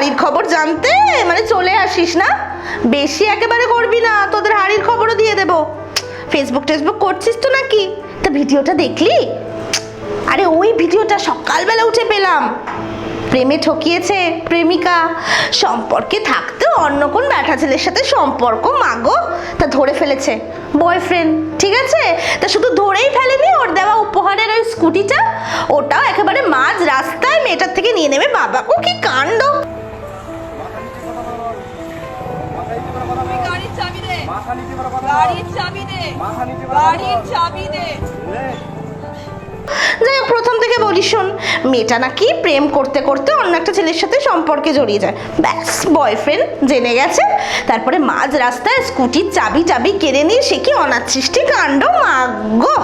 হাড়ির খবর জানতে মানে চলে আসিস না, বেশি একেবারে করবি না, তোদের হাড়ির খবরও দিয়ে দেবো। ফেসবুক টেসবুক করছিস তো নাকি? তা ভিডিওটা দেখলি? আরে ওই ভিডিওটা সকালবেলা উঠে পেলাম। প্রেমে ঠকিয়েছে প্রেমিকা, সম্পর্কে থাকতে অন্য কোন ব্যাটা ছেলের সাথে সম্পর্ক, মাগো তা ধরে ফেলেছে বয়ফ্রেন্ড। ঠিক আছে, তা শুধু ধরেই ফেলেনি, ওর দেওয়া উপহারের ওই স্কুটিটা ওটাও একেবারে মাঝ রাস্তায় মেয়েটার থেকে নিয়ে নেবে। বাবা ও কি কাণ্ড! গাড়ির চাবি দে, গাড়ির চাবি দে, গাড়ির চাবি দে। যাই হোক, প্রথম থেকে বলি শোন, মেয়েটা নাকি প্রেম করতে করতে অন্য একটা ছেলের সাথে সম্পর্কে জড়িয়ে যায়। ব্যাস, বয়ফ্রেন্ড জেনে গেছে, তারপরে মাঝ রাস্তায় স্কুটির চাবি কেড়ে নিয়ে সে কি অনাচ্ছিষ্টি কাণ্ড, মাগো!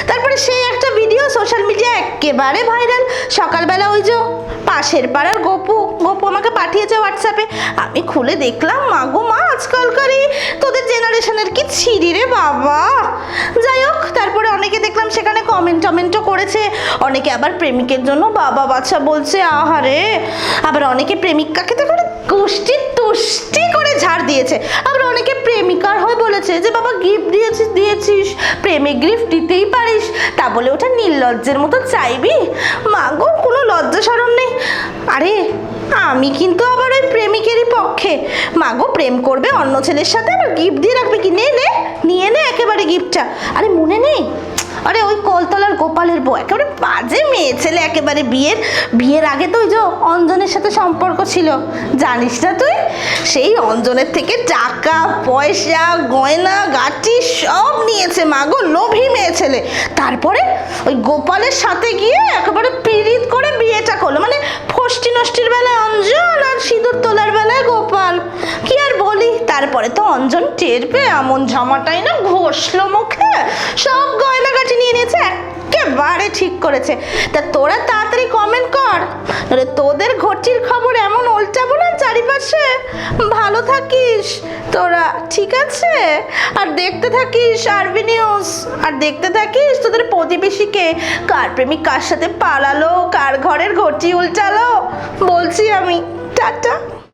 তারপরে সেই একটা ভিডিও সোশ্যাল মিডিয়া একেবারে ভাইরাল। সকালবেলা ওই যে পাশের পাড়ার গপু আমাকে পাঠিয়েছে হোয়াটসঅ্যাপে, আমি খুলে দেখলাম, মাগো মা, আজকালকার তোদের জেনারেশনের কি ছিরি রে বাবা! যাই হোক, তারপরে অনেকে দেখলাম সেখানে কমেন্টও করেছে, অনেকে আবার প্রেমিকের জন্য বাবা বাচ্চা বলছে, আহারে! আবার অনেকে প্রেমিকাকে তো করে তুষ্টি করে ঝাড় দিয়েছে, আবার অনেকে প্রেমিকার হয়ে বলেছে যে বাবা গিফট দিয়েছিস, প্রেমে গিফট দিতেই পারিস, তা বলে ওটা নির্লজ্জের মতো চাইবি? মাগো, কোনো লজ্জা শরম নেই। আরে আমি কিন্তু আবার ওই প্রেমিকেরই পক্ষে। মাগো, প্রেম করবে অন্য ছেলের সাথে, আবার গিফট দিয়ে রাখবে কি? নিয়ে নে একেবারে গিফটটা। আরে মনে নেই? আরে ওই কলতলার গোপালের বউ একেবারে বাজে মেয়ে ছেলে, একেবারে বিয়ের আগে তো ওই যে অঞ্জনের সাথে সম্পর্ক ছিল, জানিস না তুই? সেই অঞ্জনের থেকে টাকা পয়সা গয়না গাটি সব নিয়েছে, মাগো লোভী মেয়ে ছেলে। তারপরে ওই গোপালের সাথে গিয়ে একেবারে পীড়িত করে বিয়েটা করলো, মানে ফষ্টি নষ্টির বেলায় অঞ্জন আর সিঁদুর তোলার বেলায় গোপাল। কি আর বলি, তারপরে তো অঞ্জন টের পেয়ে এমন ঝামাটাই না ঘষলো মুখে, সব গয়নাগাটি নিয়ে নিয়েছে, একেবারে ঠিক করেছে। তা তোরা তাড়াতাড়ি কমেন্ট কর, তোদের ঘটির খবর এমন উল্টাবো না চারিপাশে। ভালো থাকিস তোরা, ঠিক আছে? আর দেখতে থাকিস আরবি নিউজ, আর দেখতে থাকিস তোদের প্রতিবেশীকে কার প্রেমিক কার সাথে পালালো, কার ঘরের ঘটি উল্টালো, বলছি আমি। টাটা।